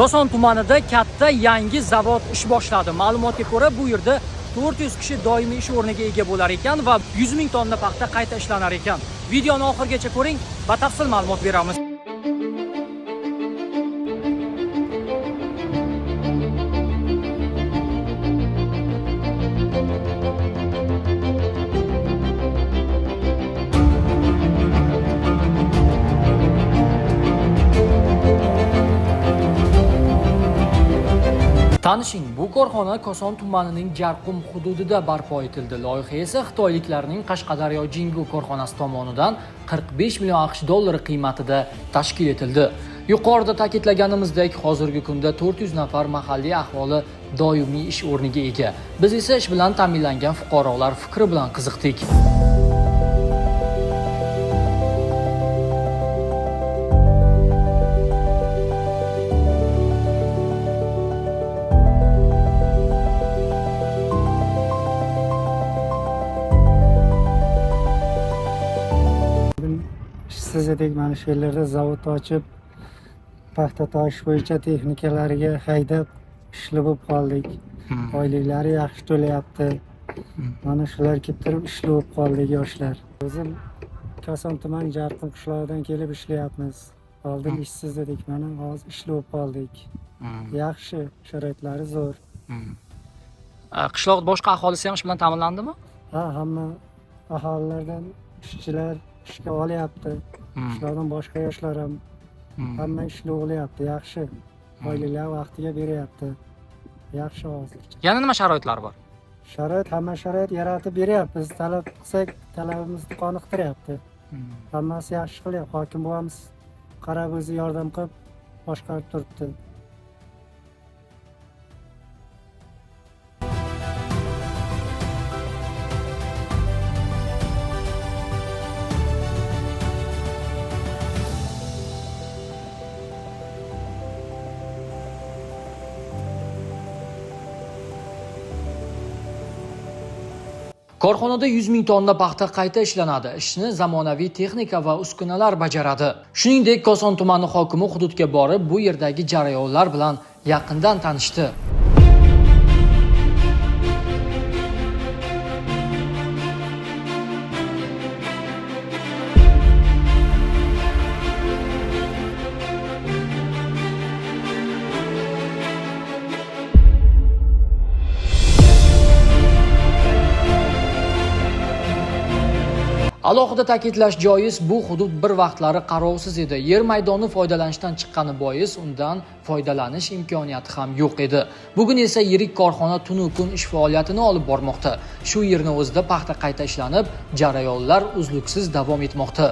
Koson tumanida katta yangi zavod ish boshladi. Ma'lumotga ko'ra, bu yerda 400 kishi doimiy ish o'rniga ega bo'lar ekan va 100 ming tonna paxta qayta ishlanar ekan. Videoni oxirigacha ko'ring, batafsil ma'lumot beramiz. Tanishing, bu korxona Koson tumanining Jarqum hududida barpo etildi. Loyiha esa xitoyliklarning Qashqadaryo Jingu korxonasi tomonidan 45 million AQSh dollari qiymatida tashkil etildi. Yuqorida ta'kidlaganimizdek, hozirgi kunda 400 nafar mahalliy aholi doimiy ish o'rniga ega. Biz esa ish bilan ta'minlangan fuqarolar fikri bilan qiziqdik. Ishsiz edik, mana shu yerlarda zavod ochib, paxta toshish bo'yicha texnikalariga haydab ishli bo'lib qoldik. Oyliklari yaxshi to'layapti. Mana shular kelib turib ishli bo'lib qoldik yoshlar. O'zim Koson tuman Jarqum qishlog'idan kelib ishlayapmiz. Oldin ishsiz edik, mana hozir ishli bo'lib qoldik. Yaxshi, sharoitlari zo'r. Qishloq boshqa aholisi ham ish bilan ta'minlandimi? Ha, hamma aholilardan ishchilar ishga olyapti. Qishloqdan boshqa yoshlar ham hamma ishli bo'lyapti, yaxshi. Oyliklar vaqtiga beryapti. Yaxshi hozircha. Yana nima sharoitlar bor? Sharoit, hamma sharoit yaratib beryapmiz. Talab qilsak, talabimizni qoniqtiryapti. Hammasi yaxshi qilyapti. Hokim buvamiz qarab o'zi yordam qilib boshqarib turibdi. Korxonada 100 ming tonna paxta qayta ishlanadi. Ishni zamonaviy texnika va uskunalar bajaradi. Shuningdek, Koson tumani hokimi hududga borib, bu yerdagi jarayonlar bilan yaqindan tanishdi. Alohida ta'kidlash joiz, bu hudud bir vaqtlari qarovsiz edi. Yer maydoni foydalanishdan chiqqani bois undan foydalanish imkoniyati ham yo'q edi. Bugun esa yirik korxona tunu kun ish faoliyatini olib bormoqda. Shu yerning o'zida paxta qayta ishlanib, jarayonlar uzluksiz davom etmoqda.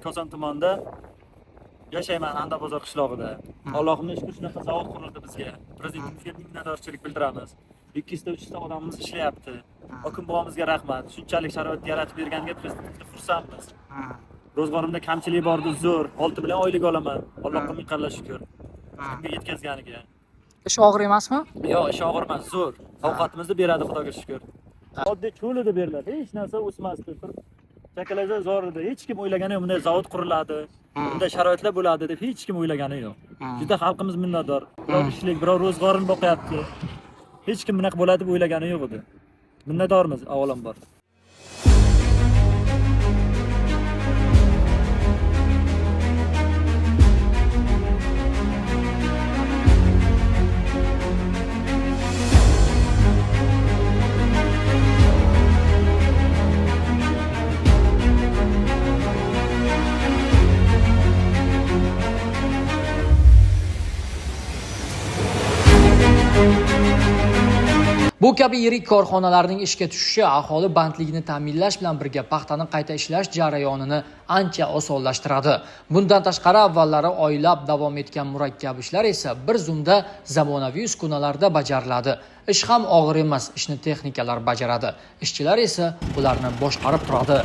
Koson tumanida yashayman, Andabozor qishlog'ida. Allohimga shukr, shunaqa zavod qurildi bizga. Prezidentimizga minnatdorchilik bildiramiz. 200 ta 300 ta odamimiz ishlayapti. Hokim buvamizga rahmat. Shunchalik sharoit yaratib berganiga prezidentimizga xursandmiz. Ro'zg'orimda kamchilik bordi, zo'r. 6 million oylik olaman. Allohga ming qarla shukr. Bunga yetkazganiga. Ish og'ir emasmi? Yo'q, ish og'ir emas, zo'r. Ovqatimizni beradi, Xudoga shukr. Oddiy cho'lida beriladi. Hech narsa o'smasdi. Chakalaza zo'r edi. Hech kim o'ylagani yo'q, bunday zavod quriladi, bunday sharoitlar bo'ladi deb hech kim o'ylagani yo'q. Juda xalqimiz minnatdor. Biror ishlik, biror ro'zg'orini boqyapti. Hech kim bunaqa bo'ladi deb o'ylagani yo'q edi. Minnatdormiz avvalambor. Bu Bu kabi yirik korxonalarning ishga tushishi aholi bandligini ta'minlash bilan birga paxtani qayta ishlash jarayonini ancha osonlashtiradi. Bundan tashqari avvallari oylab davom etgan murakkab ishlar esa bir zumda zamonaviy uskunalarda bajariladi. Ish ham og'ir emas, ishni texnikalar bajaradi. Ishchilar esa ularni boshqarib turadi.